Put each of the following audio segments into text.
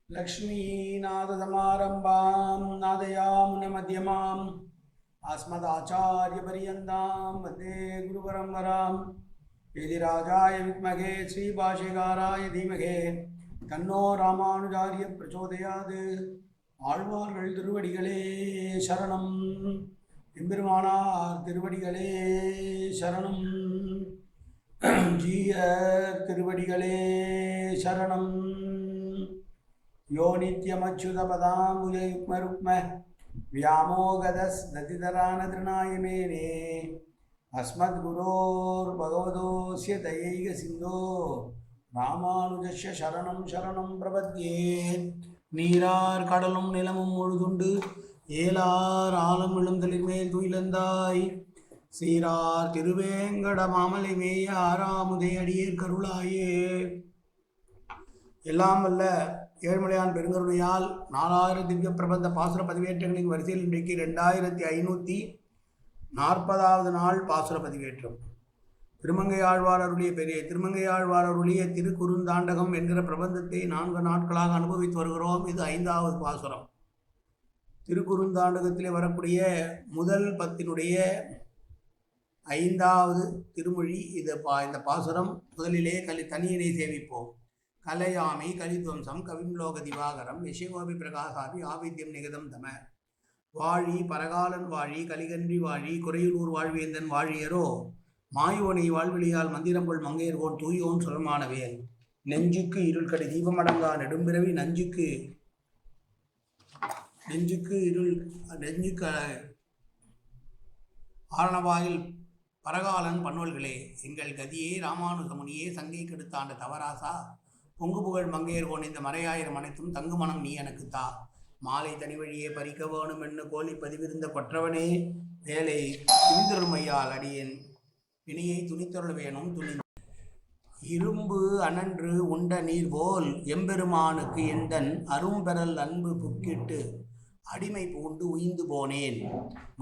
लक्ष्मीनाथसमारम्भां नादयामुनमध्यमाम् अस्मदाचार्यपर्यन्तां वन्दे गुरुपरम्परां यदिराजाय विद्महे श्रीभाष्यकाराय धीमहि तन्नो रामानुजार्य प्रचोदयात् ஆழ்வார்கள் திருவடிகளே சரணம். எம்பெருமானார் திருவடிகளே சரணம். ஜீய திருவடிகளே சரணம். யோ நித்யமச்சுதபதாம்புஜயுக்மருக்ம व्यामोगदस्नतितरानतृणायमेने अस्मद्गुरोर्भगवतोऽस्य दयैक सिन्धो ராமானுஜஸ்ய சரணம் சரணம் பிரபத்யே. நீரார் கடலும் நிலமும் முழுதுண்டு ஏலார் ஆலம் விழுந்தலின் மேல் துயிலந்தாய் சீரார் திருவேங்கட மாமலை மேய ஆறாமுதை அடியேர் கருளாயே. எல்லாம் வல்ல ஏழ்மலையான் பெருங்கருணையால் 4000 திவ்ய பிரபந்த பாசுர பதிவேற்றங்களின் வரிசையில் இன்றைக்கு 2540வது நாள் பாசுர பதிவேற்றம். திருமங்கையாழ்வாரருடைய பெரிய திருமங்கையாழ்வாரருடைய திருக்குறுந்தாண்டகம் என்கிற பிரபந்தத்தை 4 நாட்களாக அனுபவித்து வருகிறோம். இது 5வது பாசுரம். திருக்குறுந்தாண்டகத்திலே வரக்கூடிய முதல் 10னுடைய 5வது திருமொழி இது. இந்த பாசுரம் முதலிலே தனியனை சேவிப்போம். கலையாமி கலித்வம்சம் கவிம்லோக திவாகரம் யசோபி பிரகாசாபி ஆவித்யம் நிகதம் தம வாழி பரகாலன் வாழி கலிகன்றி வாழி குறையூர் வாழ்வேந்தன் வாழியரோ மாயோனை வாழ்விழியால் மந்திரம்பொள் மங்கையர்கோன் தூயோன் சுரமானவேல் நெஞ்சுக்கு இருள்கடை தீபமடங்கா நெடும்பிறவி நெஞ்சுக்கு ஆரணவாயில் பரகாலன் பன்வல்களே எங்கள் கதியே ராமானுஜமுனியே சங்கை கெடுத்தாண்ட தவராசா பொங்கு புகழ் மங்கையர்கோன் இந்த மறையாயிரம் அனைத்தும் தங்கு மனம் நீ எனக்கு தா மாலை தனி வழியே பறிக்க வேணும் என்று கோலி பதிவிருந்த கொற்றவனே வேலை துணிதொருமையால் அடியேன் வினையை துணித்தொருள் வேணும் துணி இரும்பு அனன்று உண்ட நீர் போல் எம்பெருமானுக்கு எந்தன் அரும்பெறல் அன்பு புக்கிட்டு அடிமை பூண்டு உய்ந்து போனேன்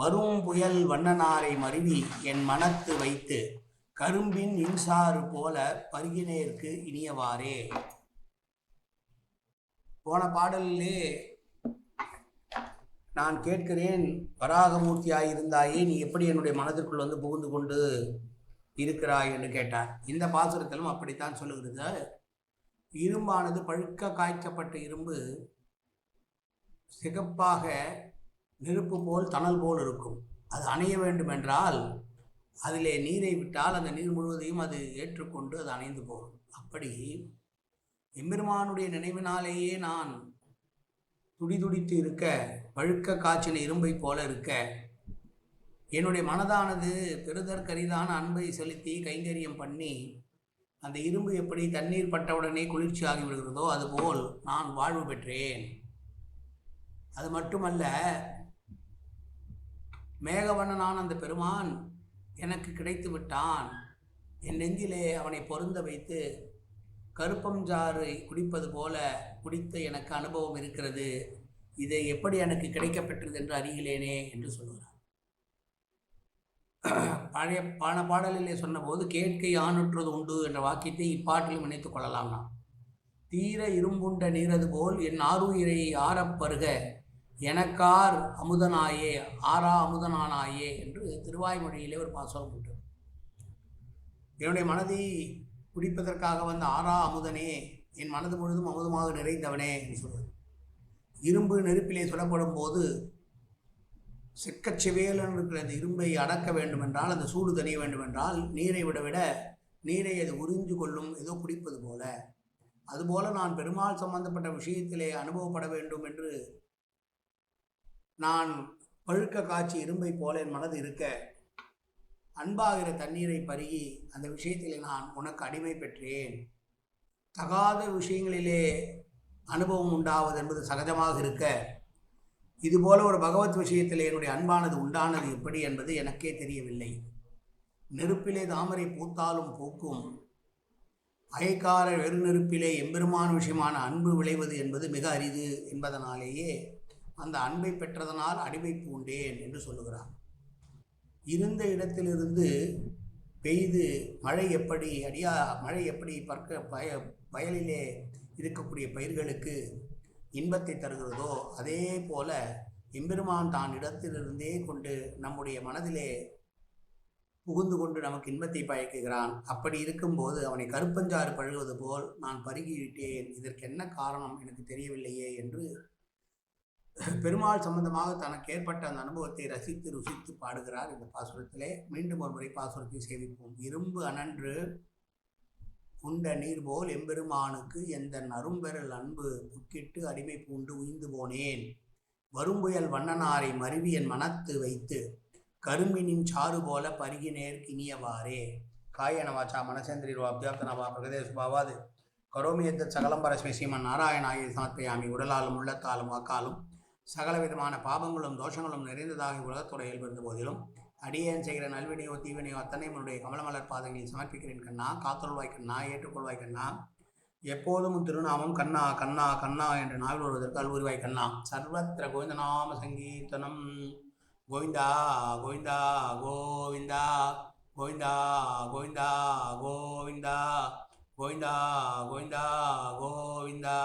வரும் புயல் வண்ணனாரை மருவி என் மனத்து வைத்து கரும்பின் இன்சாறு போல பருகினேற்கு இனியவாறே. போன பாடலிலே நான் கேட்கிறேன், வராகமூர்த்தியாயிருந்தாயே நீ எப்படி என்னுடைய மனதிற்குள் வந்து புகுந்து கொண்டு இருக்கிறாய் என்று கேட்டார். இந்த பாசுரத்திலும் அப்படித்தான் சொல்லுகிறது. இரும்பானது பழுக்க காய்க்கப்பட்ட இரும்பு சிகப்பாக நெருப்பு போல் தணல் போல் இருக்கும். அது அணைய வேண்டும் என்றால் அதிலே நீரை விட்டால் அந்த நீர் முழுவதையும் அது ஏற்றுக்கொண்டு அது அணைந்து போகும். அப்படி எம்பெருமானுடைய நினைவினாலேயே நான் துடிதுடித்து இருக்க, பழுக்க காய்ச்சின இரும்பை போல இருக்க, என்னுடைய மனதானது பெருதற்கரிதான அன்பை செலுத்தி கைங்கரியம் பண்ணி அந்த இரும்பு எப்படி தண்ணீர் பட்டவுடனே குளிர்ச்சி ஆகிவிடுகிறதோ அதுபோல் நான் வாழ்வு பெற்றேன். அது மட்டுமல்ல, மேகவண்ணனான அந்த பெருமான் எனக்கு கிடைத்து விட்டான். என் நெஞ்சிலே அவனை பொருந்த வைத்து கருப்பஞ்சாறு குடிப்பது போல குடித்த எனக்கு அனுபவம் இருக்கிறது. இதை எப்படி எனக்கு கிடைக்கப்பெற்றது என்று அறிகிறேனே என்று சொல்லுகிறார். பழைய பாடலிலே சொன்னபோது கேட்கை ஆணுற்றது உண்டு என்ற வாக்கியத்தை இப்பாட்டிலும் இணைத்துக் கொள்ளலாம். நாம் தீர இரும்புண்ட நீரது போல் என் ஆருயிரை ஆறப்பருக எனக்கார் அமுதனாயே ஆரா அமுதனானாயே என்று திருவாய்மொழியிலே ஒரு பாசுரம் உண்டு. என்னுடைய மனதை குடிப்பதற்காக வந்த ஆரா அமுதனே, என் மனது முழுதும் அமுதமாக நிறைந்தவனே என்று சொல்வது. இரும்பு நெருப்பிலே சுடப்படும் போது செக்கச்செவேலன் இருக்கிற அந்த இரும்பை அடக்க வேண்டுமென்றால், அந்த சூடு தணிய வேண்டுமென்றால் நீரை விட நீரை அது உறிஞ்சு கொள்ளும், ஏதோ குடிப்பது போல. அதுபோல நான் பெருமாள் சம்பந்தப்பட்ட விஷயத்திலே அனுபவப்பட வேண்டும் என்று நான் பழுக்க காட்சி இரும்பை போல என் மனது இருக்க, அன்பாகிற தண்ணீரை பருகி அந்த விஷயத்திலே நான் உனக்கு அடிமை பெற்றேன். தகாத விஷயங்களிலே அனுபவம் உண்டாவது என்பது சகஜமாக இருக்க, இதுபோல ஒரு பகவத் விஷயத்திலே என்னுடைய அன்பானது உண்டானது எப்படி என்பது எனக்கே தெரியவில்லை. நெருப்பிலே தாமரை பூத்தாலும் பூக்கும், அயக்கார வெறு நெருப்பிலே எம்பெருமான விஷயமான அன்பு விளைவது என்பது மிக அரிது என்பதனாலேயே அந்த அன்பை பெற்றதனால் அடிமை பூண்டேன் என்று சொல்லுகிறார். இருந்த இடத்திலிருந்து பெய்து மழை எப்படி பறக்க வயலிலே இருக்கக்கூடிய பயிர்களுக்கு இன்பத்தை தருகிறதோ அதே போல எம்பெருமான் தான் இடத்திலிருந்தே கொண்டு நம்முடைய மனதிலே புகுந்து கொண்டு நமக்கு இன்பத்தை பயக்குகிறான். அப்படி இருக்கும்போது அவனை கருப்பஞ்சாறு பழுவது போல் நான் பருகிவிட்டேன், இதற்கு என்ன காரணம் எனக்கு தெரியவில்லையே என்று பெருமாள் சம்பந்தமாக தனக்கு ஏற்பட்ட அந்த அனுபவத்தை ரசித்து ருசித்து பாடுகிறார் இந்த பாசுரத்திலே. மீண்டும் ஒரு முறை பாசுரத்தை சேவிப்போம். இரும்பு அனன்று உண்ட நீர் போல் எம்பெருமானுக்கு எந்த நறும்பெறல் அன்பு புக்கிட்டு அடிமை பூண்டு உய்ந்து போனேன். வரும்புயல் வண்ணனாரை மருவி என் மனத்து வைத்து கரும்பினின் சாறு போல பருகினேர் கினியவாறே. காயன வாச்சா மனசேந்திரியோ அபியாப்தனவா பிரகதேசுபாவாது கரோமியத்த சகலம் பரஸ்மை ஸ்ரீமன் நாராயணாயை சமர்ப்பயாமி. உடலாலும் உள்ளத்தாலும் வாக்காலும் சகல விதமான பாபங்களும் தோஷங்களும் நிறைந்ததாக உலகத்தோட இயல்பிருந்த போதிலும் அடியேன் செய்கிற நல்வினையோ தீவினையோ அத்தனை உன்னுடைய கமலமலர் பாதங்களில் சமர்ப்பிக்கிறேன் கண்ணா. காத்தொள்வாய் கண்ணா, ஏற்றுக்கொள்வாய் கண்ணா. எப்போதும் திருநாமம் கண்ணா கண்ணா கண்ணா என்று நாவில் வருவதற்கு அல்வுருவாய் கண்ணா. சர்வத்திர கோவிந்தநாம சங்கீர்த்தனம். கோவிந்தா கோவிந்தா கோவிந்தா கோவிந்தா கோவிந்தா கோவிந்தா கோவிந்தா கோவிந்தா கோவிந்தா.